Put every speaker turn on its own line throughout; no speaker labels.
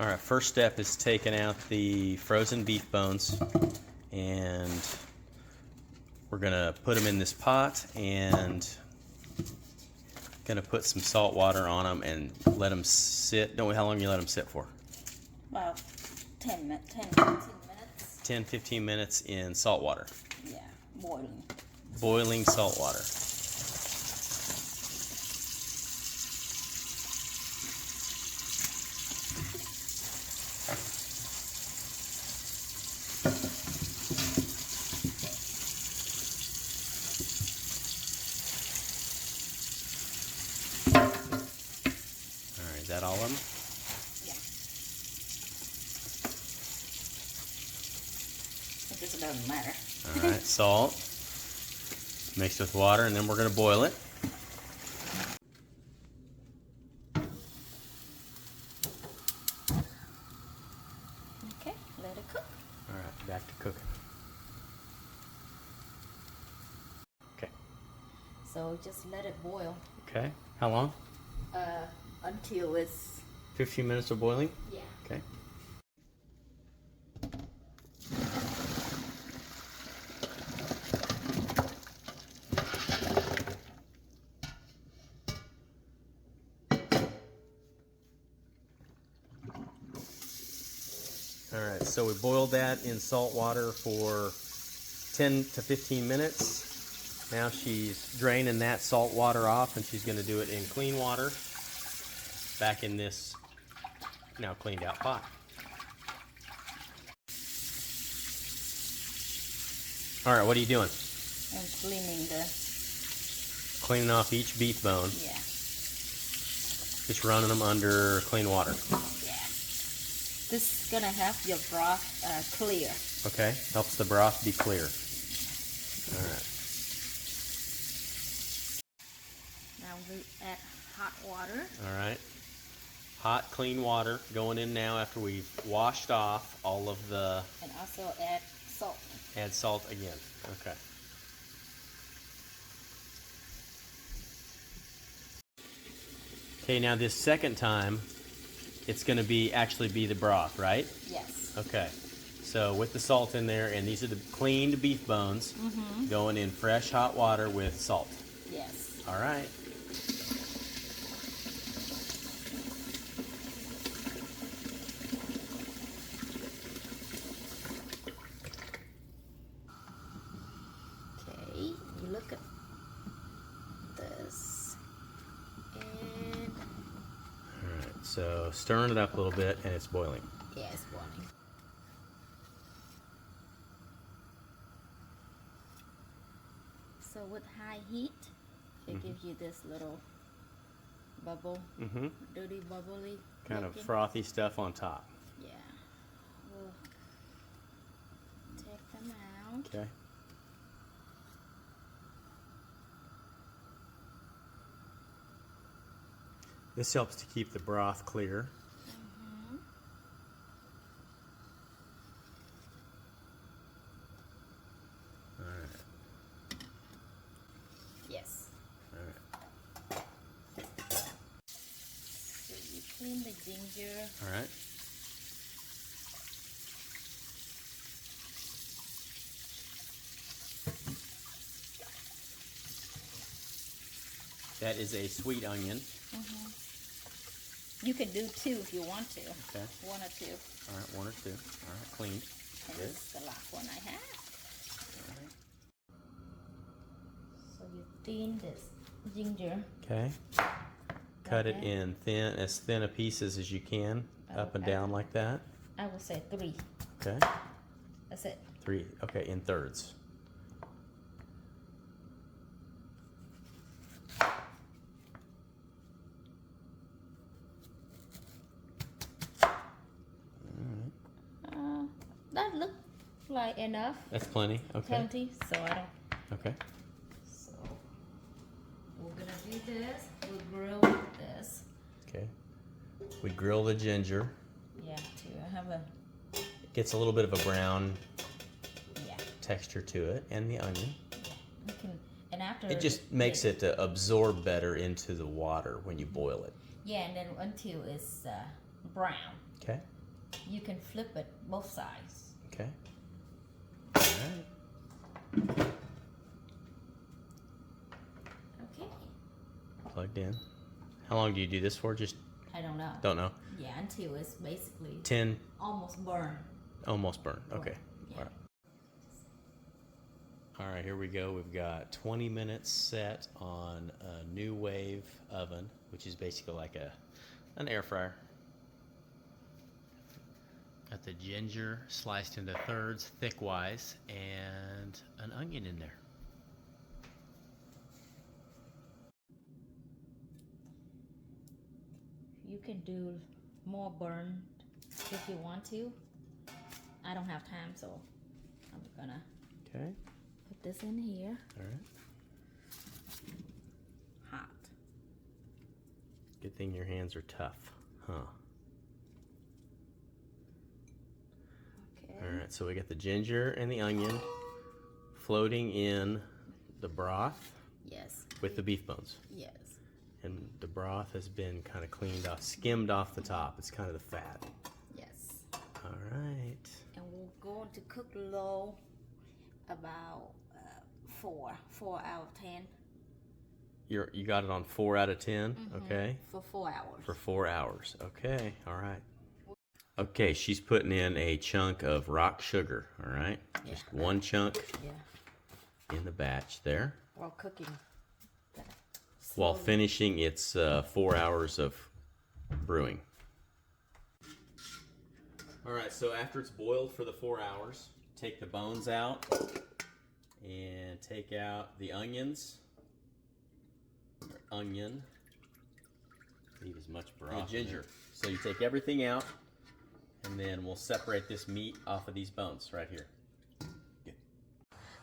All right, first step is taking out the frozen beef bones, and we're gonna put them in this pot and gonna put some salt water on them and let them sit. How long you let them sit for?
About 10 minutes, 10, 15 minutes.
10, 15 minutes in salt water.
Yeah, boiling.
Boiling salt water. Is that all of them?
Yeah. It just doesn't matter.
All right, salt mixed with water, and then we're going to boil it.
Okay, let it cook.
All right, back to cooking. Okay.
So just let it boil.
Okay. How long?
Until it's
15 minutes of boiling?
yeah.
Okay. All right, so we boiled that in salt water for 10 to 15 minutes. Now she's draining that salt water off, and she's going to do it in clean water back in this now cleaned out pot. All right, what are you doing?
I'm
Cleaning off each beef bone.
yeah.
Just running them under clean water.
Yeah. This is gonna help your broth clear.
Okay, helps the broth be clear. All right.
Now we add hot water.
All right. Hot, clean water going in now after we've washed off all of the...
And also add salt.
Add salt again. Okay. Okay, now this second time, it's going to actually be the broth, right?
Yes.
Okay. So with the salt in there, and these are the cleaned beef bones going in fresh hot water with salt.
Yes.
All right.
Okay, you look at this. And
All right. So stirring it up a little bit, and it's boiling.
yeah, it's boiling. So with high heat, it gives you this little bubble, dirty bubbly.
Kind of
looking.
frothy stuff on top.
Yeah. We'll take them out.
Okay. This helps to keep the broth clear. All right.
Yes.
All right.
So you clean the ginger.
All right. That is a sweet onion.
You can do two if you want to.
Okay.
One or two.
All right, one or two. All right, clean.
And
Good.
this is the last one I have.
All right.
So you thin this ginger.
Okay. Cut it in as thin a pieces as you can, up and down like that.
I would say 3.
Okay.
That's it.
3. Okay, in thirds.
That looks like enough.
That's plenty. Okay.
Plenty, so I don't.
Okay.
So we're gonna do this. We'll grill this.
Okay. We grill the ginger.
Yeah, too. I have a.
It gets a little bit of a brown
Yeah.
texture to it, and the onion.
You can, and after
It just makes it absorb better into the water when you boil it.
Yeah, and then until it's brown.
Okay.
You can flip it both sides.
Okay. All right.
Okay.
Plugged in. How long do you do this for? Just
I don't know.
don't know.
Yeah, until it's basically
10.
almost burned.
Almost burned. Okay.
Yeah.
All right. All right, here we go. We've got 20 minutes set on a new wave oven, which is basically like an air fryer. Got the ginger sliced into thirds, thick-wise, and an onion in there.
You can do more burn if you want to. I don't have time, so I'm gonna put this in here.
All right.
Hot.
Good thing your hands are tough, huh?
Okay.
All right, so we got the ginger and the onion floating in the broth.
Yes.
With the beef bones.
Yes.
And the broth has been kind of cleaned off, skimmed off the top. It's kind of the fat.
Yes.
All right.
And we're going to cook low about 4 out of 10.
You got it on 4 out of 10, okay?
For 4 hours.
For 4 hours, okay, all right. Okay, she's putting in a chunk of rock sugar, all right?
Yeah.
Just one chunk
Yeah.
in the batch there.
While cooking.
While finishing its 4 hours of brewing. All right, so after it's boiled for the 4 hours, take the bones out and take out the onions. Onion. Leave as much broth. And ginger. So you take everything out, and then we'll separate this meat off of these bones right here. Good.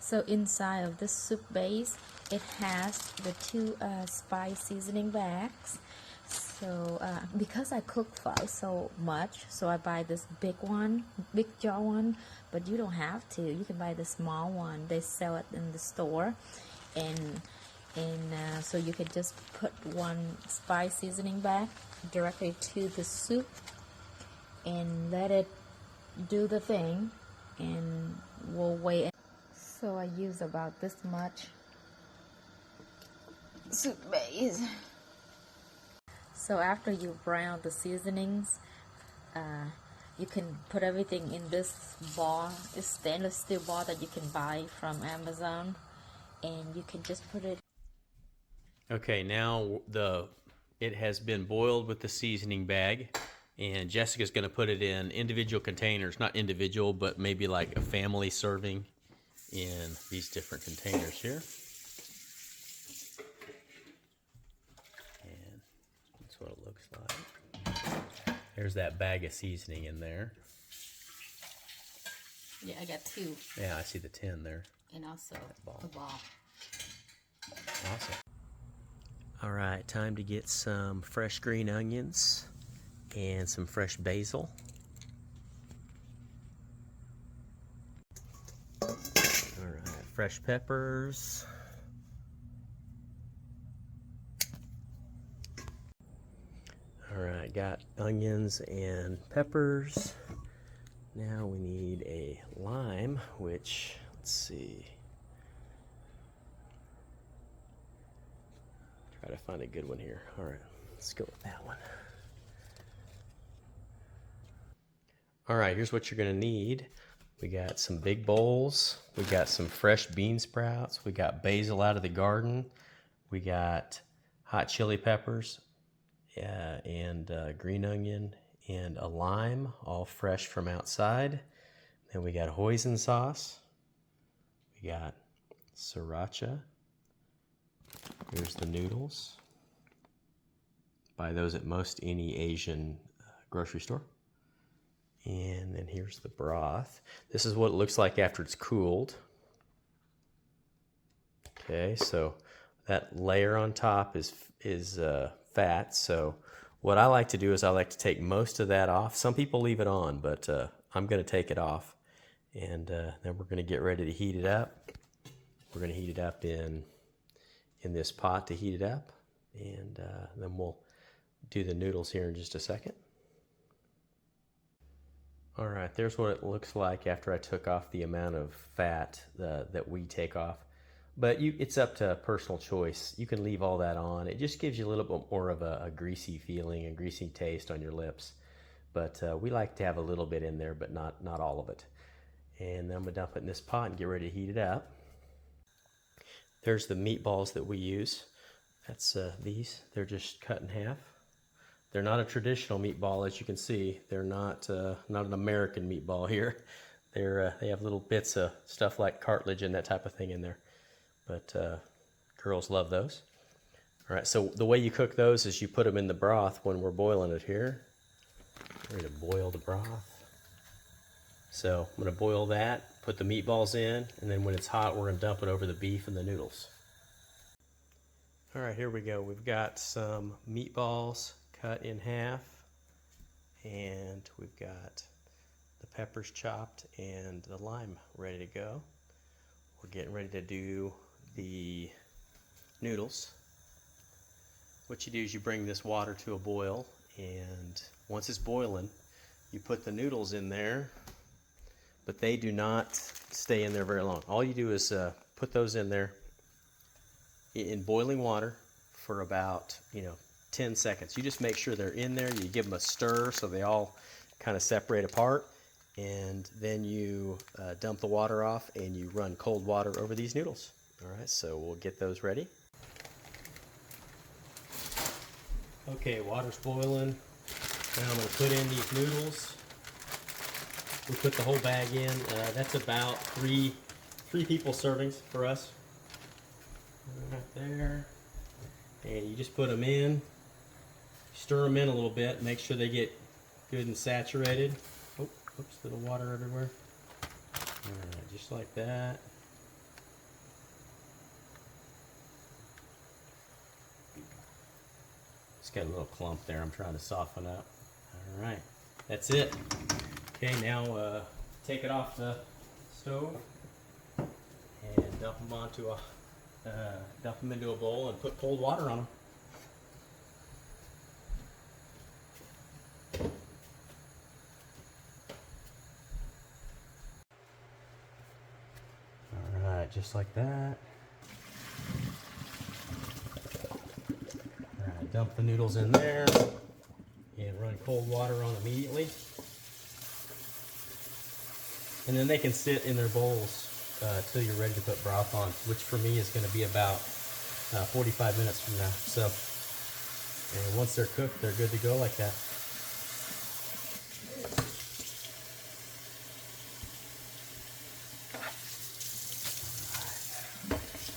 So inside of this soup base, it has the 2 spice seasoning bags. So because I cook fry so much, so I buy this big jar one, but you don't have to. You can buy the small one. They sell it in the store, and so you can just put 1 spice seasoning bag directly to the soup and let it do the thing, and we'll wait. So I use about this much soup base. So after you brown the seasonings, you can put everything in this ball, this stainless steel ball that you can buy from Amazon, and you can just put it.
Okay, now it has been boiled with the seasoning bag, and Jessica's going to put it in individual containers, not individual, but maybe like a family serving in these different containers here. And that's what it looks like. There's that bag of seasoning in there.
Yeah, I got 2.
Yeah, I see the tin there.
And also a ball.
Awesome. All right, time to get some fresh green onions and some fresh basil. All right, fresh peppers. All right, got onions and peppers. Now we need a lime, which, let's see. Try to find a good one here. All right, let's go with that one. All right, here's what you're gonna need. We got some big bowls. We got some fresh bean sprouts. We got basil out of the garden. We got hot chili peppers and green onion and a lime, all fresh from outside. Then we got hoisin sauce. We got sriracha. Here's the noodles. Buy those at most any Asian grocery store. And then here's the broth. This is what it looks like after it's cooled. Okay, so that layer on top is fat. So what I like to do is I like to take most of that off. Some people leave it on, but I'm going to take it off. And then we're going to get ready to heat it up. We're going to heat it up in this pot to heat it up. And then we'll do the noodles here in just a second. All right, there's what it looks like after I took off the amount of fat that we take off. But it's up to personal choice. You can leave all that on. It just gives you a little bit more of a greasy feeling, a greasy taste on your lips. But we like to have a little bit in there, but not all of it. And then I'm gonna dump it in this pot and get ready to heat it up. There's the meatballs that we use. That's these. They're just cut in half. They're not a traditional meatball, as you can see. They're not an American meatball here. They have little bits of stuff like cartilage and that type of thing in there. But girls love those. All right, so the way you cook those is you put them in the broth when we're boiling it here. We're gonna boil the broth. So I'm gonna boil that, put the meatballs in, and then when it's hot, we're gonna dump it over the beef and the noodles. All right, here we go. We've got some meatballs cut in half, and we've got the peppers chopped and the lime ready to go. We're getting ready to do the noodles. What you do is you bring this water to a boil, and once it's boiling, you put the noodles in there, but they do not stay in there very long. All you do is put those in there in boiling water for about 10 seconds. You just make sure they're in there. You give them a stir so they all kind of separate apart, and then you dump the water off and you run cold water over these noodles. All right, so we'll get those ready. Okay, water's boiling. Now I'm going to put in these noodles. We put the whole bag in. That's about three people servings for us. Right there. And you just put them in. Stir them in a little bit. Make sure they get good and saturated. Oh, oops, little water everywhere. All right, just like that. It's got a little clump there I'm trying to soften up. All right, that's it. Okay, now take it off the stove and dump them into a bowl and put cold water on them. All right, just like that. All right, dump the noodles in there and run cold water on immediately. And then they can sit in their bowls till you're ready to put broth on, which for me is going to be about 45 minutes from now. So, and once they're cooked, they're good to go like that.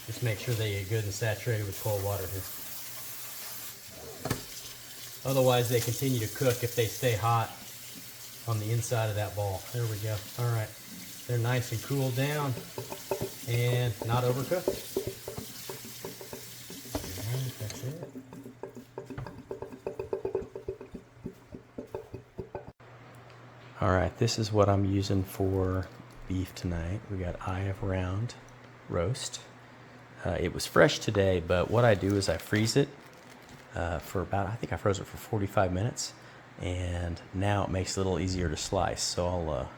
Just make sure they get good and saturated with cold water here. Otherwise, they continue to cook if they stay hot on the inside of that ball. There we go. All right. They're nice and cooled down and not overcooked. All right, that's it. All right, this is what I'm using for beef tonight. We got eye of round roast. It was fresh today, but what I do is I freeze it for about, I think I froze it for 45 minutes. And now it makes it a little easier to slice. So I'll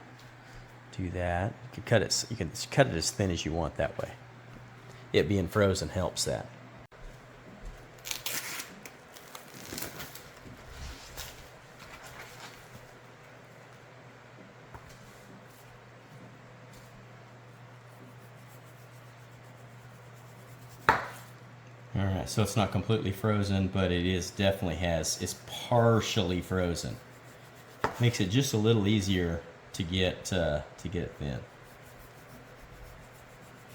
do that. You can cut it as thin as you want that way. It being frozen helps that. All right, so it's not completely frozen, but it's partially frozen. Makes it just a little easier to get it thin.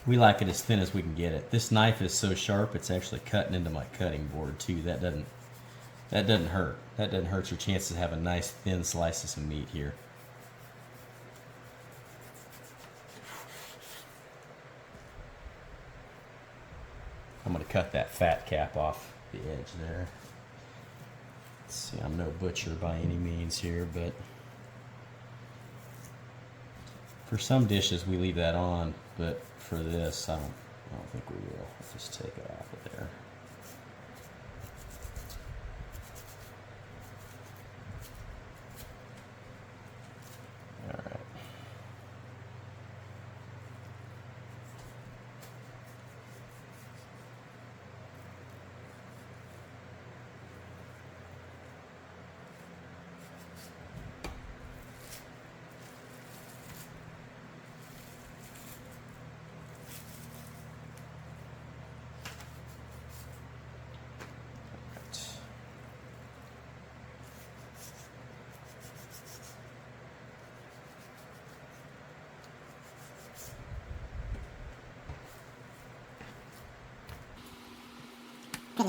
We like it as thin as we can get it. This knife is so sharp, it's actually cutting into my cutting board too. That doesn't hurt. That doesn't hurt your chances of having nice thin slices of meat here. I'm going to cut that fat cap off the edge there. Let's see, I'm no butcher by any means here, but for some dishes we leave that on, but for this I don't think we will. Let's just take it off of there.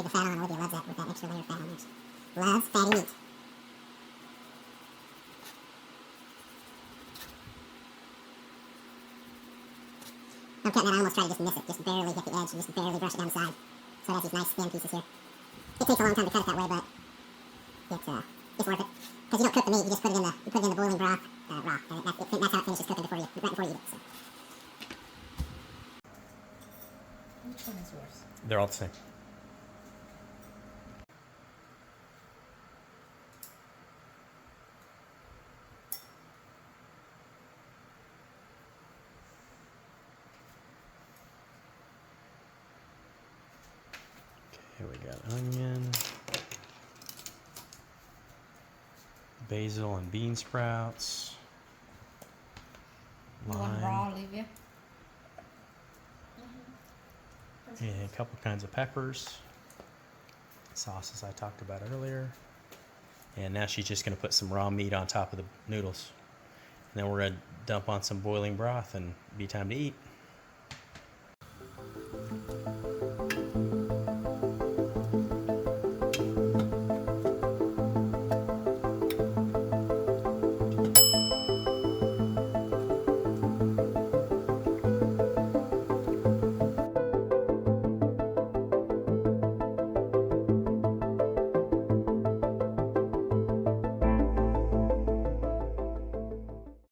leave the fat on. Olivia loves that with that extra layer of fat on there. Loves fatty meat. I'm cutting that, I almost try to just miss it, just barely hit the edge, and just barely brush it down the side. So it has these nice thin pieces here. It takes a long time to cut it that way, but it's worth it. Because you don't cook the meat, you just put it in the boiling broth raw. And that's how it finishes cooking right before you eat it. So.
Which one is worse?
They're all the same. Okay, we got onion, basil and bean sprouts,
You want raw, Olivia?
and a couple kinds of peppers, sauces I talked about earlier. And now she's just going to put some raw meat on top of the noodles. And then we're going to dump on some boiling broth and be time to eat.